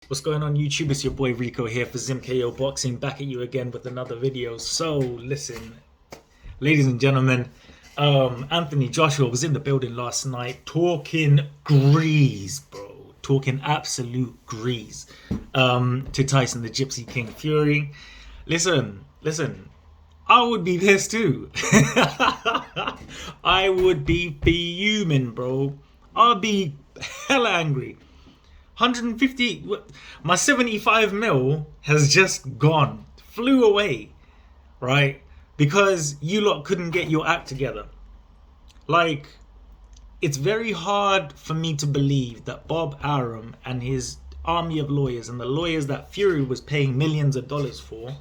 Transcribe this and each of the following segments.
What's going on YouTube? It's your boy Rico here for Zim-Ko Boxing, back at you again with another video. So listen, ladies and gentlemen, Anthony Joshua was in the building last night talking grease, bro. Talking absolute grease to Tyson the Gypsy King Fury. Listen, I would be pissed too. I would be fuming, bro. I'd be hella angry. 150, my 75 mil has just gone, flew away, right? Because you lot couldn't get your act together. Like, it's very hard for me to believe that Bob Arum and his army of lawyers and the lawyers that Fury was paying millions of dollars for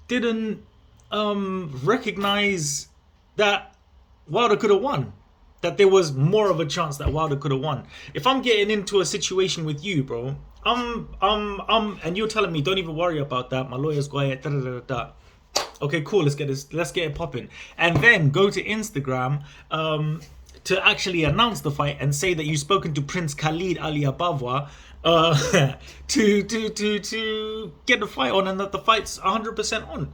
didn't recognize that Wilder could have won. That there was more of a chance that Wilder could have won. If I'm getting into a situation with you, bro, and you're telling me don't even worry about that. My lawyer's got it. Da da da da. Okay, cool. Let's get it popping, and then go to Instagram to actually announce the fight and say that you've spoken to Prince Khalid Ali Ababwa to get the fight on and that the fight's 100% on.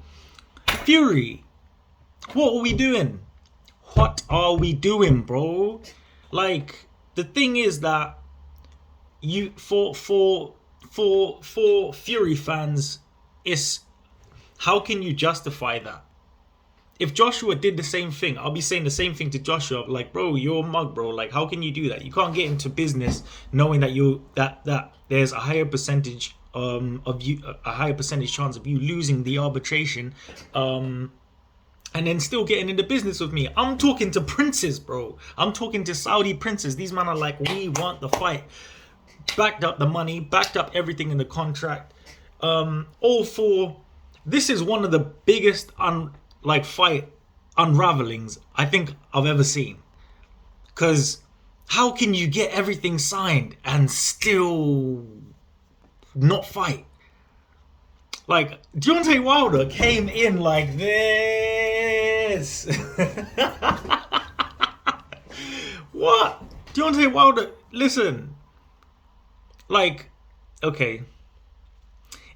Fury, what are we doing? What are we doing, bro? Like, the thing is that you for Fury fans, is how can you justify that? If Joshua did the same thing, I'll be saying the same thing to Joshua. Like, bro, you're a mug, bro. Like, how can you do that? You can't get into business knowing that that there's a higher percentage of you, a higher percentage chance of you losing the arbitration. And then still getting into business with me. I'm talking to princes, bro. I'm talking to Saudi princes. These men are like, we want the fight. Backed up the money, backed up everything in the contract. All for, this is one of the biggest fight unravelings I think I've ever seen. Because how can you get everything signed and still not fight? Like, Deontay Wilder came in like this. What? Deontay Wilder, listen. Like, okay.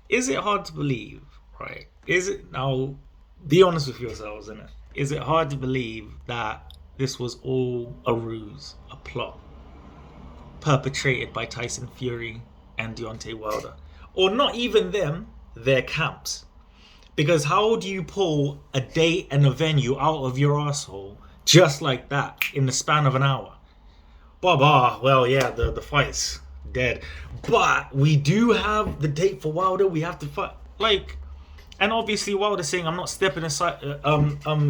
Is it hard to believe, right? Is it, now, be honest with yourselves, innit? Is it hard to believe that this was all a ruse, a plot, perpetrated by Tyson Fury and Deontay Wilder? Or not even them, their camps. Because how do you pull a date and a venue out of your asshole just like that in the span of an hour? Well, yeah, the fight's dead. But we do have the date for Wilder. We have to fight. Like, and obviously Wilder saying, I'm not stepping aside.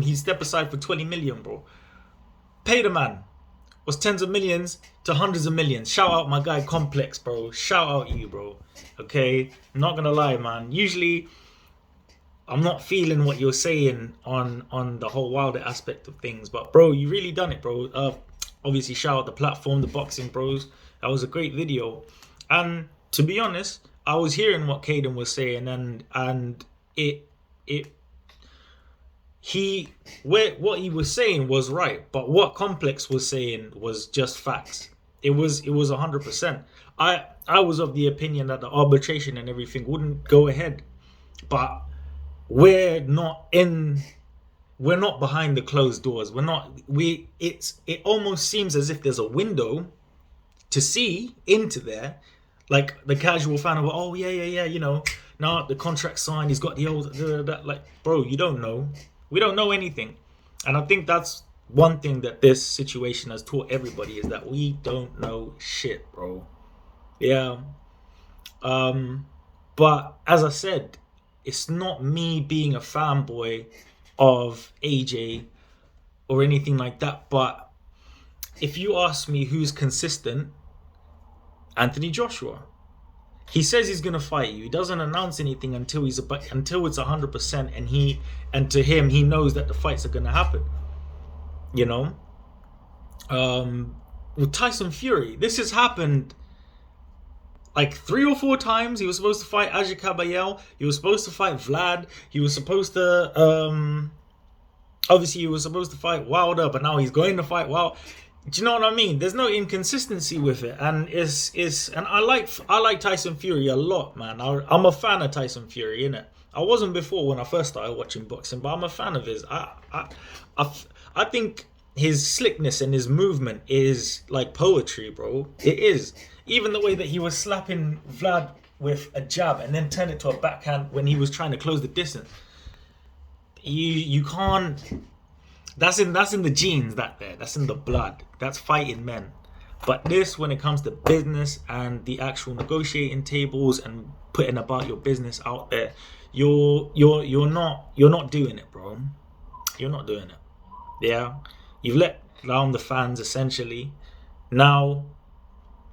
He stepped aside for 20 million, bro. Pay the man. Was tens of millions to hundreds of millions. Shout out my guy Complex, bro. Shout out you, bro. Okay? I'm not gonna lie, man. Usually, I'm not feeling what you're saying on the whole Wilder aspect of things. But, bro, you really done it, bro. Obviously, shout out the platform, the Boxing Bros. That was a great video. And, to be honest, I was hearing what Caden was saying. And what he was saying was right, but what Complex was saying was just facts. It was 100%. I was of the opinion that the arbitration and everything wouldn't go ahead, but we're not behind the closed doors. It almost seems as if there's a window to see into there, like the casual fan of, oh yeah, you know, now the contract signed, he's got the old like, bro, you don't know. We don't know anything. And I think that's one thing that this situation has taught everybody, is that we don't know shit, bro. Yeah. But as I said, it's not me being a fanboy of AJ or anything like that. But if you ask me who's consistent, Anthony Joshua. He says he's gonna fight you. He doesn't announce anything until it's 100%, and to him, he knows that the fights are gonna happen. You know, with Tyson Fury, this has happened like 3 or 4 times. He was supposed to fight Aja Kabayel. He was supposed to fight Vlad. He was supposed to, obviously, he was supposed to fight Wilder, but now he's going to fight Wilder. Do you know what I mean? There's no inconsistency with it, and and I like Tyson Fury a lot, man. I'm a fan of Tyson Fury, innit? I wasn't before when I first started watching boxing, but I'm a fan of his. I, I think his slickness and his movement is like poetry, bro. It is. Even the way that he was slapping Vlad with a jab and then turned it to a backhand when he was trying to close the distance. You can't. That's in the genes. That's in the blood. That's fighting men. But this, when it comes to business and the actual negotiating tables and putting about your business out there, you're not doing it, bro. You're not doing it. Yeah, you've let down the fans essentially. Now,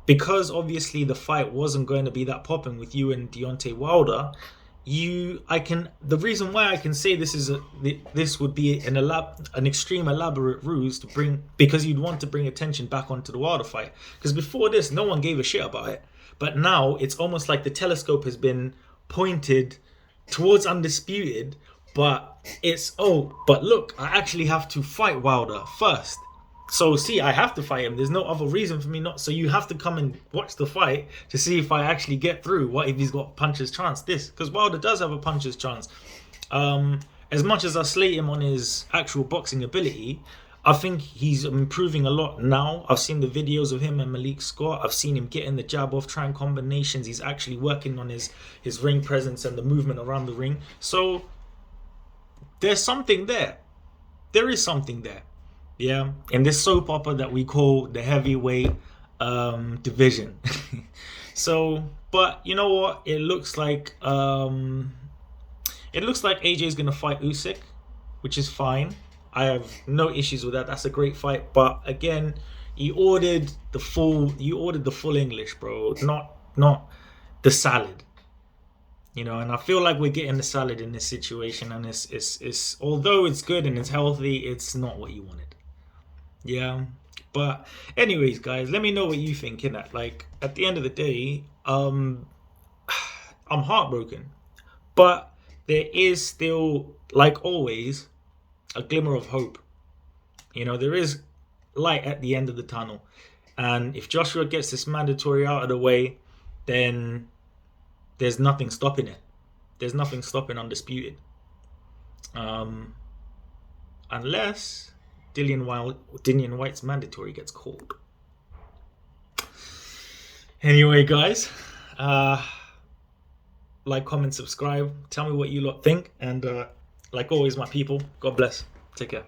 because obviously the fight wasn't going to be that popping with you and Deontay Wilder, the reason why I can say this would be an extreme elaborate ruse to bring, because you'd want to bring attention back onto the Wilder fight, because before this no one gave a shit about it, but now it's almost like the telescope has been pointed towards Undisputed, but but look, I actually have to fight Wilder first. So see, I have to fight him. There's no other reason for me not. So you have to come and watch the fight to see if I actually get through. What if he's got puncher's chance? Because Wilder does have a puncher's chance. As much as I slate him on his actual boxing ability, I think he's improving a lot now. I've seen the videos of him and Malik Scott. I've seen him getting the jab off, trying combinations. He's actually working on his ring presence and the movement around the ring. So there's something there. There is something there. Yeah, in this soap opera that we call the heavyweight division. So, but you know what? It looks like AJ's gonna fight Usyk, which is fine. I have no issues with that. That's a great fight. But again, you ordered the full English, bro. Not the salad. And I feel like we're getting the salad in this situation, and it's although it's good and it's healthy, it's not what you wanted. Yeah, but anyways, guys, let me know what you think. Like, at the end of the day, I'm heartbroken, but there is still, like always, a glimmer of hope. There is light at the end of the tunnel, and if Joshua gets this mandatory out of the way, then there's nothing stopping it. There's nothing stopping Undisputed, unless Dillian White's mandatory gets called. Anyway, guys, like, comment, subscribe. Tell me what you lot think. And like always, my people, God bless. Take care.